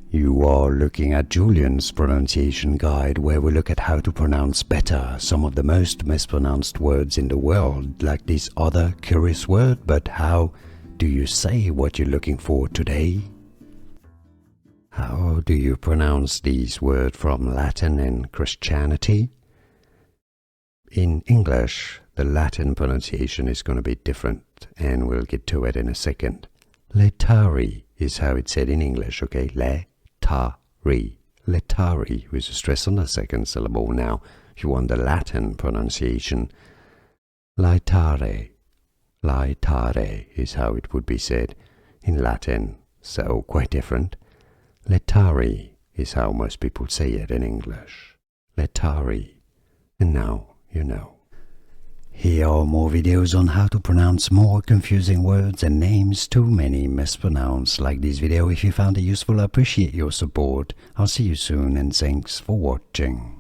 You are looking at Julian's pronunciation guide, where we look at how to pronounce better some of the most mispronounced words in the world, like this other curious word. But how do you say what you're looking for today? How do you pronounce these words from Latin and Christianity? In English, the Latin pronunciation is going to be different, and we'll get to it in a second. Laetare is how it's said in English, okay? Laetare. Laetare, with a stress on the second syllable. Now, if you want the Latin pronunciation, Laetare. Laetare is how it would be said in Latin, so quite different. Laetare is how most people say it in English. Laetare. And now you know. Here are more videos on how to pronounce more confusing words and names too many mispronounced. Like this video if you found it useful. I appreciate your support. I'll see you soon, and thanks for watching.